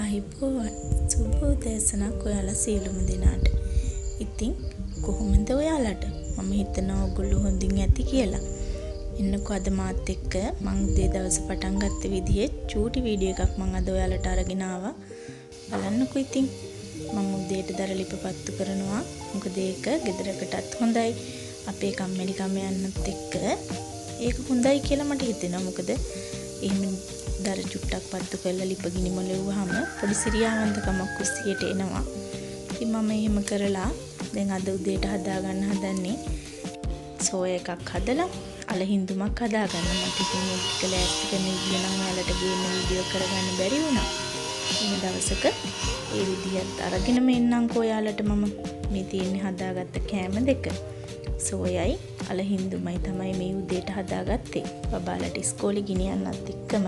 ආයිබෝවන් සුබ උදෑසනක් ඔයාලා සියලුම දෙනාට. ඉතින් කොහොමද ඔයාලට? මම හිතනවා ඔයගොල්ලෝ හොඳින් ඇති කියලා. එන්නකෝ අද මාත් එක්ක මම උදේ දවස පටන් ගත්ත විදිහේ චූටි වීඩියෝ එකක් මම අද ඔයාලට අරගෙන ආවා. බලන්නකෝ ඉතින්. මම උදේට දරලිප පත්තු කරනවා. මොකද ඒක ගෙදරකටත් හොඳයි. අපේ කම්මැලිකම යන්නත් එක්ක ඒක හොඳයි කියලා මට හිතෙනවා. මොකද එහෙම දර චුට්ටක් පත්තු කරලා ලිප ගිනි මොලෙව්වහම පොඩි සිරියාවන්තකමක් කුස්සියට එනවා. ඉතින් මම එහෙම කරලා දැන් අද උදේට හදා ගන්න හදන්නේ සෝය එකක් හදලා අල හිඳුමක් හදා ගන්න. මට ඉතින් මේක ලෑස්ති කරන විදිය නම් ඔයාලට ගේන්න වීඩියෝ කරගන්න බැරි වුණා. මේ දවසක ඒ විදියත් අරගෙන මෙන්නම්කෝ ඔයාලට මම මේ තියෙන්නේ හදාගත්ත කෑම දෙක. සෝයයි අල හිඳුමයි තමයි මේ උදේට හදාගත්තේ. බබාලට ඉස්කෝලේ ගෙනියන්නත් එක්කම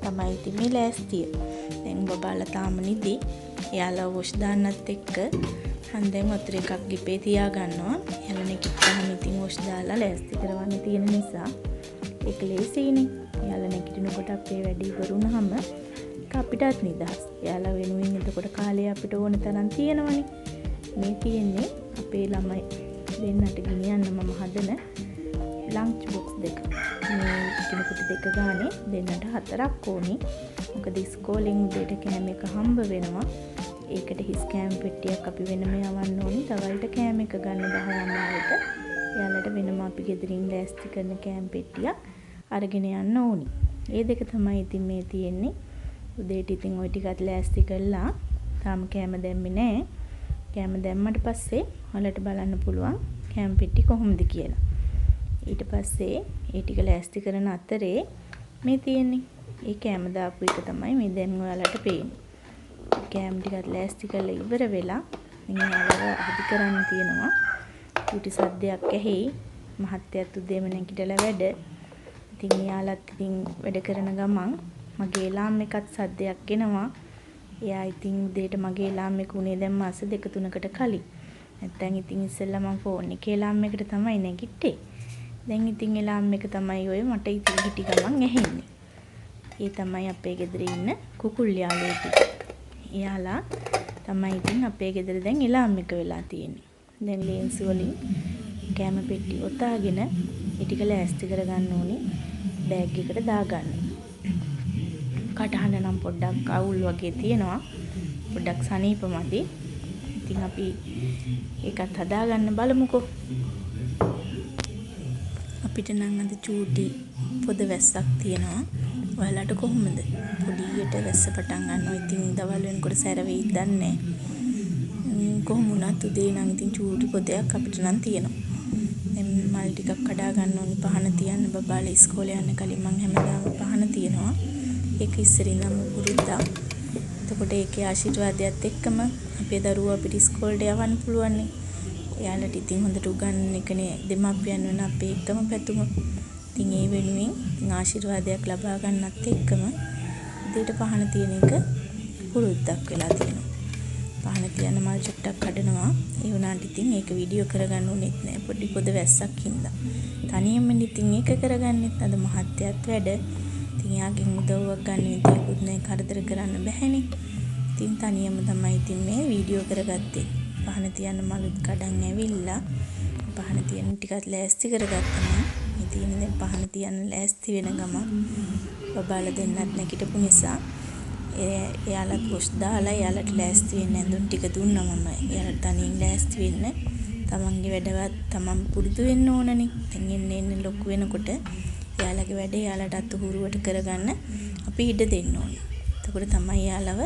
තමයි ඉතින් මේ ලෑස්තිය. දැන් බබාලා තාම නිදි. එයාලා වොෂ් දාන්නත් එක්ක හන්දෙන් වතුර එකක් ගිපේ තියා ගන්නවා. එයාලා නැගිට්ටහම ඉතින් වොෂ් දාලා ලෑස්ති කරවන්න තියෙන නිසා ඒක ලේසියිනේ. එයාලා නැගිටිනකොට අපේ වැඩේ කරුණාම අපිටත් නිදහස්. එයාලා වෙනුවෙන් එතකොට කාලේ අපිට ඕන තරම් තියෙනවනේ. මේ තියෙන්නේ අපේ ළමයි දෙන්නට ගෙනියන්න මම හදන ලන්ච් බොක්ස් දෙක. මේ කෙනෙකුට දෙක ගානේ දෙන්නට 4ක් ඕනි. මොකද ඉස්කෝලෙන් උදේට කෑම එක හම්බ වෙනවා. ඒකට හිස් කෑම පෙට්ටියක් අපි වෙනම යවන්න ඕනි. දවල්ට කෑම එක ගන්න 10 ළමාවට. එයාලට වෙනම අපි ගෙදරින් ලෑස්ති කරන කෑම පෙට්ටියක් අරගෙන යන්න ඕනි. ඒ දෙක තමයි ඉතින් මේ තියෙන්නේ. උදේට ඉතින් ওই ටිකත් ලෑස්ති කළා. තාම කෑම දැම්මේ නැහැ. කෑම දැම්මට පස්සේ ඔයාලට බලන්න පුළුවන් කෑම පෙට්ටි කොහොමද කියලා. ඊට පස්සේ ඒ ටික ලෑස්ති කරන අතරේ මේ තියෙන්නේ ඒ කෑම දාපු එක තමයි මේ දැන් ඔයාලට පේන්නේ. කෑම ටිකත් ලෑස්ති කරලා ඉවර වෙලා ඉතින් ඔයාලව අහදි කරන්න තියෙනවා. කුටි සද්දයක් ඇහි. මහත්තයත් උදේම නැගිටලා වැඩ. ඉතින් එයාලත් ඉතින් වැඩ කරන ගමන් මගේ ලාම් එකත් සද්දයක් එනවා. එයා ඉතින් උදේට මගේ ලාම් එක උනේ දැන් මාස 2-3කට කලින්. නැත්තම් ඉතින් ඉස්සෙල්ලා මම ෆෝන් එකේ ලාම් එකට තමයි නැගිට්ටේ. දැන් ඉතින් ඒ ලාම් එක තමයි ඔය මට ඉතින් හිටි ගමන් ඇහෙන්නේ. ඒ තමයි අපේ ගෙදර ඉන්න කුකුල් යාළුවෝ ටික. එයාලා තමයි ඉතින් අපේ ගෙදර දැන් ඒ ලාම් එක වෙලා තියෙන්නේ. දැන් ලේන්සු වලින් කැම පෙට්ටි ඔතාගෙන ඒ ටික ලෑස්ති කරගන්න ඕනේ. බෑග් එකට දාගන්න. කටහඬ නම් පොඩ්ඩක් අවුල් වගේ තියෙනවා. පොඩ්ඩක් සනීපමදි. ඉතින් අපි ඒකත් හදාගන්න බලමුකෝ. අපිට නම් අද චූටි පොද වැස්සක් තියෙනවා. ඔයාලට කොහොමද? පොඩියට වැස්ස පටන් ගන්නවා. ඉතින් දවල් වෙනකොට සැර වෙයිද දන්නේ නැහැ. කොහොම වුණත් උදේ නම් ඉතින් චූටි පොදයක් අපිට නම් තියෙනවා. දැන් මල් ටිකක් කඩා ගන්න ඕනි පහන තියන්න. බබාලා ඉස්කෝලේ යන්න කලින් මම හැමදාම පහන තියනවා. ඒක ඉස්සරින්ම පුරුද්දා. එතකොට ඒකේ ආශිර්වාදයත් එක්කම අපේ දරුවෝ අපිට ඉස්කෝලේට යවන්න පුළුවන් නේ. එයාලට ඉතින් හොඳට උගන්වන එකනේ දෙමාපියන් වෙන අපේ එකම පැතුම. ඉතින් ඒ වෙනුවෙන් ආශිර්වාදයක් ලබා ගන්නත් එක්කම උදේට පහන තියෙන එක පුරුද්දක් වෙලා තියෙනවා. පහන තියන්න මල් චුට්ටක් කඩනවා. ඒ වුණාට ඉතින් ඒක වීඩියෝ කරගන්න උනේත් නෑ. පොඩි පොද වැස්සක් හින්දා. තනියම ඉතින් ඒක කරගන්නෙත් අද මහත්යත් වැඩ. ඉතින් යාගෙන් උදව්වක් ගන්න විදියකුත් නෑ. කරදර කරන්න බැහැනේ. ඉතින් තනියම තමයි ඉතින් මේ වීඩියෝ කරගත්තේ. පහන තියන්න මලුත් කඩන් ඇවිල්ලා පහන තියන්න ටිකක් ලෑස්ති කරගත්තා. මේ තියෙන දැන් පහන තියන්න ලෑස්ති වෙන ගමන් බබාලා දෙන්නත් නැගිටපු නිසා එයාලත් පොෂ් දාලා එයාලට ලෑස්ති වෙන්න ඇඳුම් ටික දුන්නා මම. එයාලට තනියෙන් ලෑස්ති වෙන්න තමන්ගේ වැඩවත් තමන් පුරුදු වෙන්න ඕනනේ. දැන් එන්න ලොකු වෙනකොට එයාලගේ වැඩ එයාලට අතුහුරුවට කරගන්න අපි ඉඩ දෙන්න ඕනේ. එතකොට තමයි එයාලව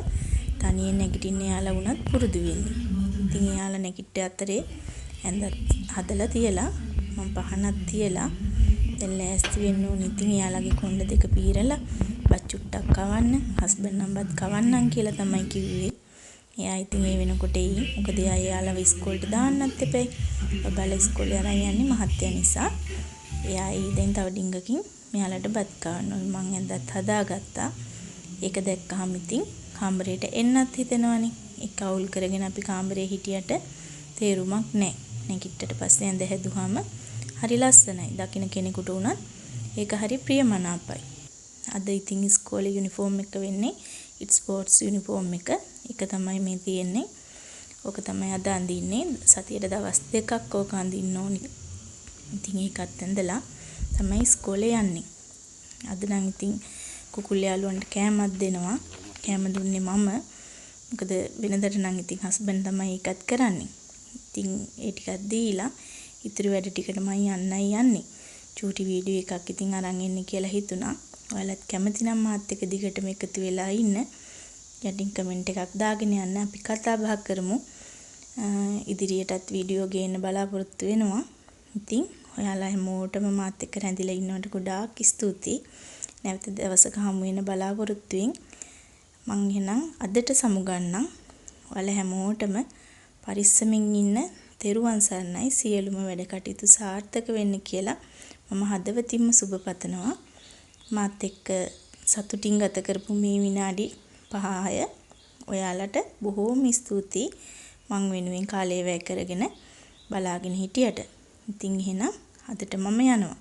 තනියෙන් නැගිටින්න එයාලා වුණත් පුරුදු වෙන්නේ. ඉතින් එයාලා නැගිට අතරේ ඇඳ හදලා තියලා මම පහනක් තියලා දැන් ලෑස්ති වෙන්න ඕනේ. ඉතින් එයාලගේ කොණ්ඩ දෙක පීරලා බත් චුට්ටක් කවන්න, හස්බන්ඩ් නම් බත් කවන්නම් කියලා තමයි කිව්වේ. එයා ඉතින් ඒ වෙනකොට එයි. මොකද එයාලව ඉස්කෝලේට දාන්නත් එපයි. බබාලා ඉස්කෝලේ අරන් යන්නේ මහත්තයා නිසා. එයා දැන් තව ඩිංගකින් මෙයාලට බත් කවනවා. මම ඇඳත් හදාගත්තා. ඒක දැක්කහම ඉතින් කාමරේට එන්නත් හිතෙනවනේ. ඒක අවුල් කරගෙන අපි කාමරේ හිටියට තේරුමක් නැහැ. නැගිට්ටට පස්සේ ඇඳ හැදුවාම හරි ලස්සනයි. දකින්න කෙනෙකුට උනත් ඒක හරි ප්‍රියමනාපයි. අද ඉතින් ඉස්කෝලේ යුනිෆෝම් එක වෙන්නේ ස්පෝර්ට්ස් යුනිෆෝම් එක. ඒක තමයි මේ තියෙන්නේ. ඕක තමයි අද අඳින්නේ. සතියට දවස් 2ක් ඕක අඳින්න ඕනි. ඉතින් ඒකත් ඇඳලා තමයි ඉස්කෝලේ යන්නේ. අද නම් ඉතින් කුකුල් යාළුවන්ට කෑමක් දෙනවා. කෑම දුන්නේ මම. මොකද වෙනදට නම් ඉතින් හස්බන්ඩ් තමයි ඒකත් කරන්නේ. ඉතින් ඒ ටිකක් දීලා ඉතුරු වැඩ ටිකට මම යන්නයි යන්නේ. චූටි වීඩියෝ එකක් ඉතින් අරන් එන්න කියලා හිතුණා. ඔයාලත් කැමති නම් මාත් එක්ක දිගටම එකතු වෙලා ඉන්න. යටින් කමෙන්ට් එකක් දාගෙන යන්න. අපි කතා බහ කරමු. ඉදිරියටත් වීඩියෝ ගේන්න බලාපොරොත්තු වෙනවා. ඉතින් ඔයාලා හැමෝටම මාත් එක්ක රැඳිලා ඉන්නවට ගොඩාක් ස්තුතියි. නැවත දවසක හමු වෙන බලාපොරොත්තුෙන් මං එහෙනම් අදට සමුගන්නම්. ඔයාලා හැමෝටම පරිස්සමින් ඉන්න. තෙරුවන් සරණයි. සියලුම වැඩ කටයුතු සාර්ථක වෙන්න කියලා මම හදවතින්ම සුබ පතනවා. මාත් එක්ක සතුටින් ගත කරපු මේ විනාඩි 5 ඔයාලට බොහෝම ස්තුතියි. මං වෙනුවෙන් කාලය වැය කරගෙන බලාගෙන හිටියට. ඉතින් එහෙනම් අදට මම යනවා.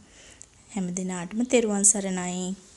හැම දිනාටම තෙරුවන් සරණයි.